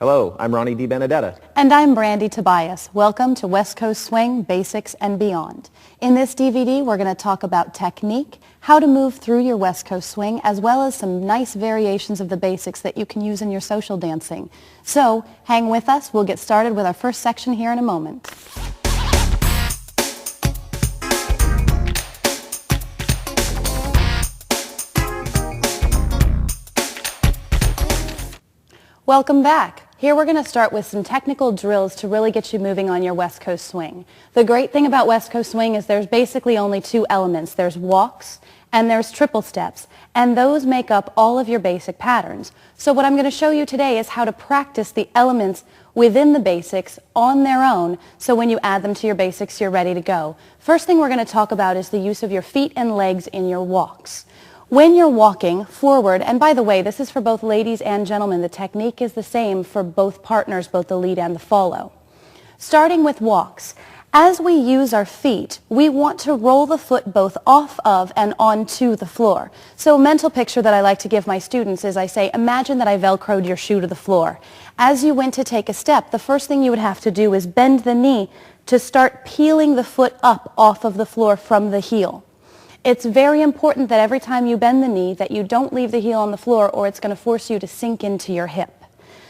Hello, I'm Ronnie DeBenedetta. And I'm Brandi Tobias. Welcome to West Coast Swing, Basics and Beyond. In this DVD, we're going to talk about technique, how to move through your West Coast swing, as well as some nice variations of the basics that you can use in your social dancing. So, hang with us. We'll get started with our first section here in a moment. Welcome back. Here we're going to start with some technical drills to really get you moving on your West Coast swing. The great thing about West Coast swing is there's basically only two elements. There's walks and there's triple steps, and those make up all of your basic patterns. So what I'm going to show you today is how to practice the elements within the basics on their own, so when you add them to your basics, you're ready to go. First thing we're going to talk about is the use of your feet and legs in your walks. When you're walking forward, and by the way, this is for both ladies and gentlemen, the technique is the same for both partners, both the lead and the follow. Starting with walks, as we use our feet, we want to roll the foot both off of and onto the floor. So a mental picture that I like to give my students is I say, imagine that I Velcroed your shoe to the floor. As you went to take a step, the first thing you would have to do is bend the knee to start peeling the foot up off of the floor from the heel. It's very important that every time you bend the knee that you don't leave the heel on the floor, or it's going to force you to sink into your hip.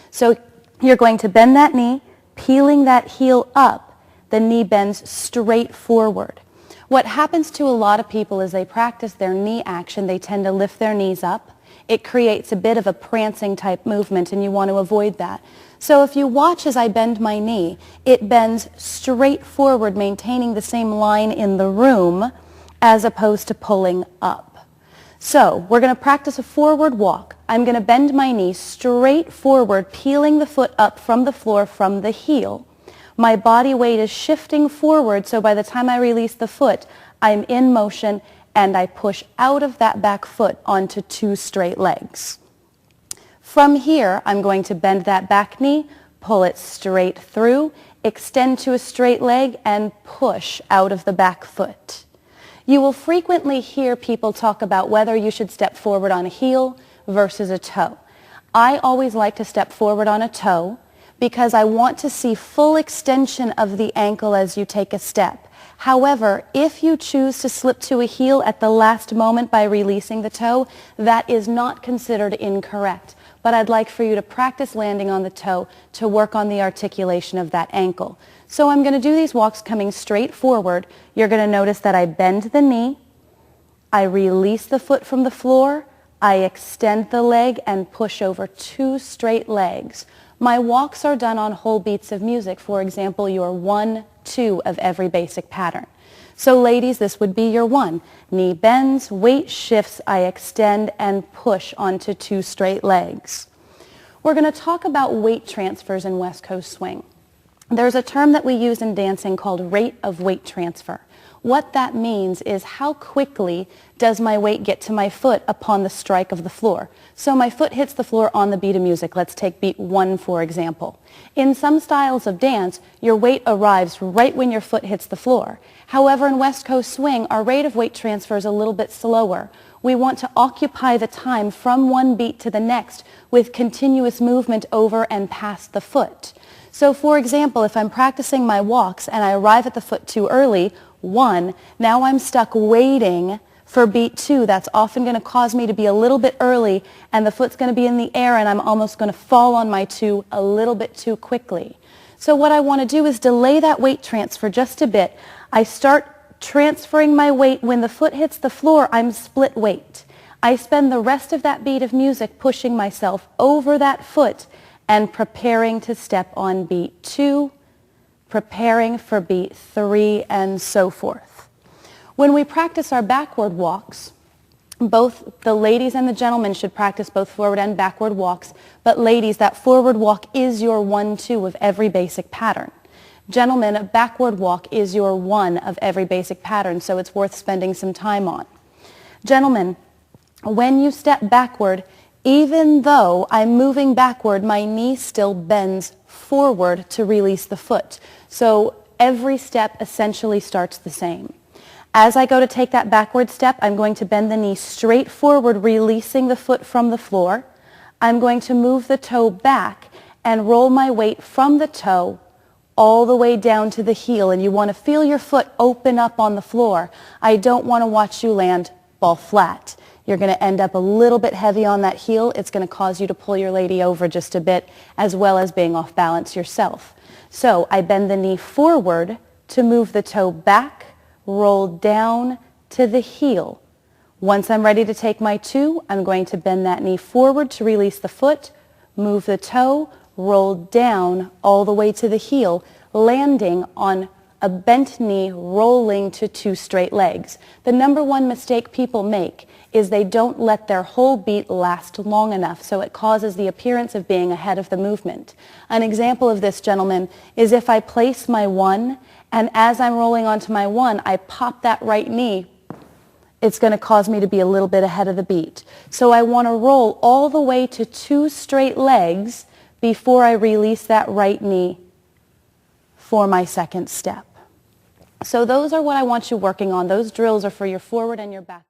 So you're going to bend that knee, peeling that heel up. The knee bends straight forward. What happens to a lot of people is they practice their knee action. They tend to lift their knees up. It creates a bit of a prancing type movement, and you want to avoid that. So if you watch as I bend my knee, it bends straight forward, maintaining the same line in the room, as opposed to pulling up. So we're going to practice a forward walk. I'm going to bend my knee straight forward, peeling the foot up from the floor from the heel. My body weight is shifting forward, so by the time I release the foot, I'm in motion and I push out of that back foot onto two straight legs. From here, I'm going to bend that back knee, pull it straight through, extend to a straight leg, and push out of the back foot. You will frequently hear people talk about whether you should step forward on a heel versus a toe. I always like to step forward on a toe because I want to see full extension of the ankle as you take a step. However, if you choose to slip to a heel at the last moment by releasing the toe, that is not considered incorrect. But I'd like for you to practice landing on the toe to work on the articulation of that ankle. So I'm going to do these walks coming straight forward. You're going to notice that I bend the knee, I release the foot from the floor, I extend the leg and push over two straight legs. My walks are done on whole beats of music, for example, your 1, 2 of every basic pattern. So ladies, this would be your 1. Knee bends, weight shifts, I extend and push onto two straight legs. We're going to talk about weight transfers in West Coast swing. There's a term that we use in dancing called rate of weight transfer. What that means is how quickly does my weight get to my foot upon the strike of the floor. So my foot hits the floor on the beat of music. Let's take beat 1, for example. In some styles of dance, your weight arrives right when your foot hits the floor. However, in West Coast swing, our rate of weight transfer is a little bit slower. We want to occupy the time from one beat to the next with continuous movement over and past the foot. So for example, if I'm practicing my walks and I arrive at the foot too early, 1, now I'm stuck waiting for beat 2. That's often going to cause me to be a little bit early, and the foot's going to be in the air, and I'm almost going to fall on my 2 a little bit too quickly. So what I want to do is delay that weight transfer just a bit. I start transferring my weight. When the foot hits the floor, I'm split weight. I spend the rest of that beat of music pushing myself over that foot and preparing to step on beat 2, preparing for beat 3, and so forth. When we practice our backward walks, both the ladies and the gentlemen should practice both forward and backward walks, but ladies, that forward walk is your 1, 2 of every basic pattern. Gentlemen, a backward walk is your 1 of every basic pattern, so it's worth spending some time on. Gentlemen, when you step backward, even though I'm moving backward, my knee still bends forward to release the foot. So every step essentially starts the same. As I go to take that backward step, I'm going to bend the knee straight forward, releasing the foot from the floor. I'm going to move the toe back and roll my weight from the toe all the way down to the heel. And you want to feel your foot open up on the floor. I don't want to watch you land ball flat. You're going to end up a little bit heavy on that heel. It's going to cause you to pull your lady over just a bit, as well as being off balance yourself. So I bend the knee forward to move the toe back, roll down to the heel. Once I'm ready to take my 2, I'm going to bend that knee forward to release the foot, move the toe, roll down all the way to the heel, landing on a bent knee, rolling to 2 straight legs. The number one mistake people make is they don't let their whole beat last long enough, so it causes the appearance of being ahead of the movement. An example of this, gentlemen, is if I place my 1, and as I'm rolling onto my 1, I pop that right knee, it's going to cause me to be a little bit ahead of the beat. So I want to roll all the way to 2 straight legs before I release that right knee for my second step. So those are what I want you working on. Those drills are for your forward and your back.